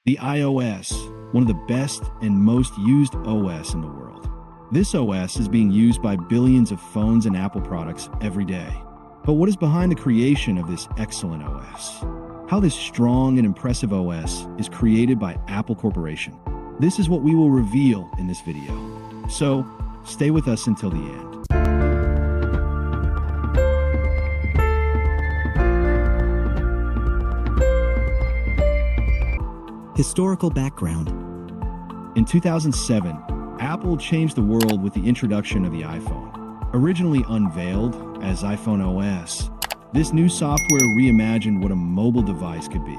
The iOS, one of the best and most used OS in the world. This OS is being used by billions of phones and Apple products every day. But what is behind the creation of this excellent OS? How this strong and impressive OS is created by Apple Corporation. This is what we will reveal in this video. So, stay with us until the end. Historical background. In 2007, Apple changed the world with the introduction of the iPhone. Originally unveiled as iPhone OS, this new software reimagined what a mobile device could be.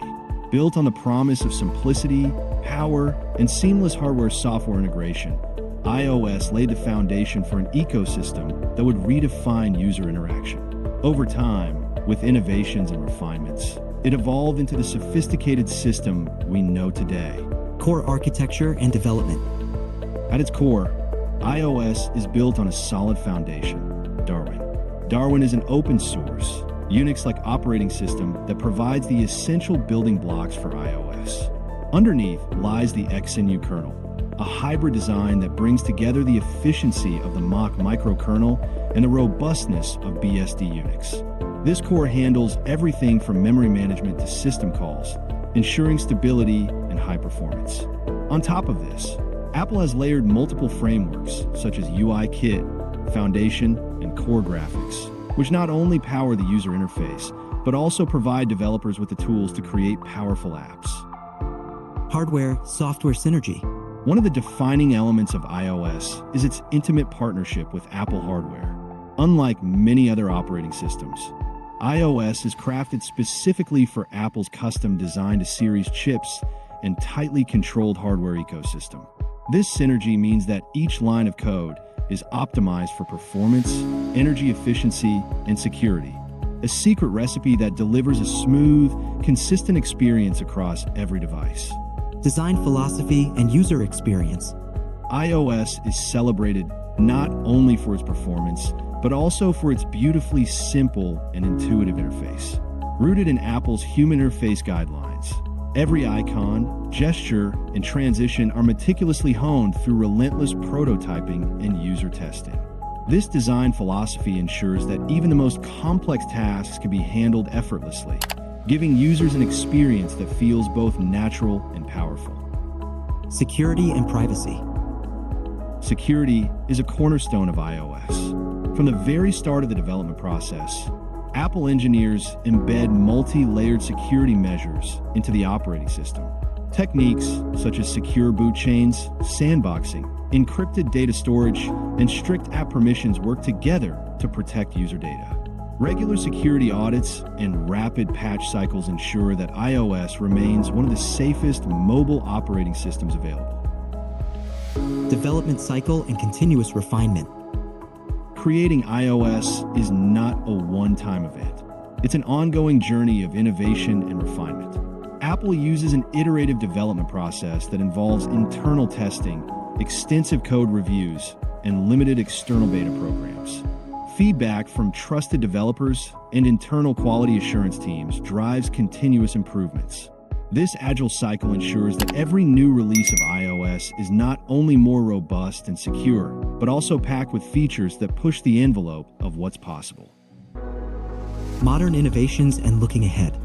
Built on the promise of simplicity, power, and seamless hardware-software integration, iOS laid the foundation for an ecosystem that would redefine user interaction. Over time, with innovations and refinements, it evolved into the sophisticated system we know today. Core architecture and development. At its core, iOS is built on a solid foundation, Darwin. Darwin is an open-source, Unix-like operating system that provides the essential building blocks for iOS. Underneath lies the XNU kernel, a hybrid design that brings together the efficiency of the Mach microkernel and the robustness of BSD Unix. This core handles everything from memory management to system calls, ensuring stability and high performance. On top of this, Apple has layered multiple frameworks such as UIKit, Foundation, and Core Graphics, which not only power the user interface, but also provide developers with the tools to create powerful apps. Hardware-software synergy. One of the defining elements of iOS is its intimate partnership with Apple hardware. Unlike many other operating systems, iOS is crafted specifically for Apple's custom design-to-series chips and tightly controlled hardware ecosystem. This synergy means that each line of code is optimized for performance, energy efficiency, and security, a secret recipe that delivers a smooth, consistent experience across every device. Design philosophy and user experience. iOS is celebrated not only for its performance, but also for its beautifully simple and intuitive interface. Rooted in Apple's human interface guidelines, every icon, gesture, and transition are meticulously honed through relentless prototyping and user testing. This design philosophy ensures that even the most complex tasks can be handled effortlessly, giving users an experience that feels both natural and powerful. Security and privacy. Security is a cornerstone of iOS. From the very start of the development process, Apple engineers embed multi-layered security measures into the operating system. Techniques such as secure boot chains, sandboxing, encrypted data storage, and strict app permissions work together to protect user data. Regular security audits and rapid patch cycles ensure that iOS remains one of the safest mobile operating systems available. Development cycle and continuous refinement. Creating iOS is not a one-time event. It's an ongoing journey of innovation and refinement. Apple uses an iterative development process that involves internal testing, extensive code reviews, and limited external beta programs. Feedback from trusted developers and internal quality assurance teams drives continuous improvements. This agile cycle ensures that every new release of iOS is not only more robust and secure, but also packed with features that push the envelope of what's possible. Modern innovations and looking ahead.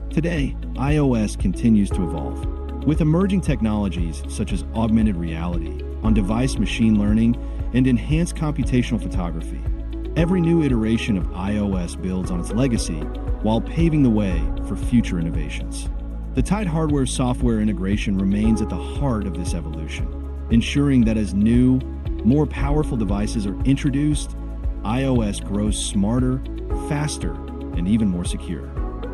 Today, iOS continues to evolve. With emerging technologies such as augmented reality, on-device machine learning, and enhanced computational photography, every new iteration of iOS builds on its legacy while paving the way for future innovations. The tight hardware-software integration remains at the heart of this evolution, ensuring that as new, more powerful devices are introduced, iOS grows smarter, faster, and even more secure.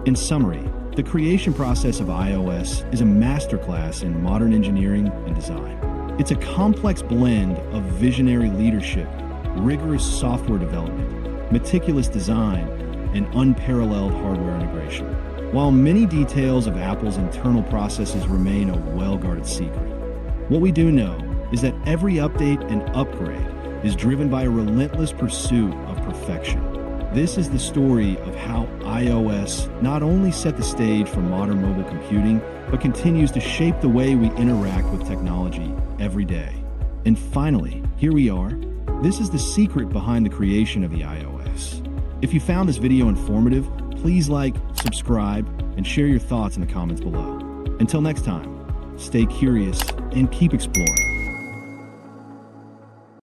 In summary, the creation process of iOS is a masterclass in modern engineering and design. It's a complex blend of visionary leadership, rigorous software development, meticulous design, and unparalleled hardware integration. While many details of Apple's internal processes remain a well-guarded secret, what we do know is that every update and upgrade is driven by a relentless pursuit of perfection. This is the story of how iOS not only set the stage for modern mobile computing, but continues to shape the way we interact with technology every day. And finally, here we are. This is the secret behind the creation of the iOS. If you found this video informative, please like, subscribe, and share your thoughts in the comments below. Until next time, stay curious and keep exploring.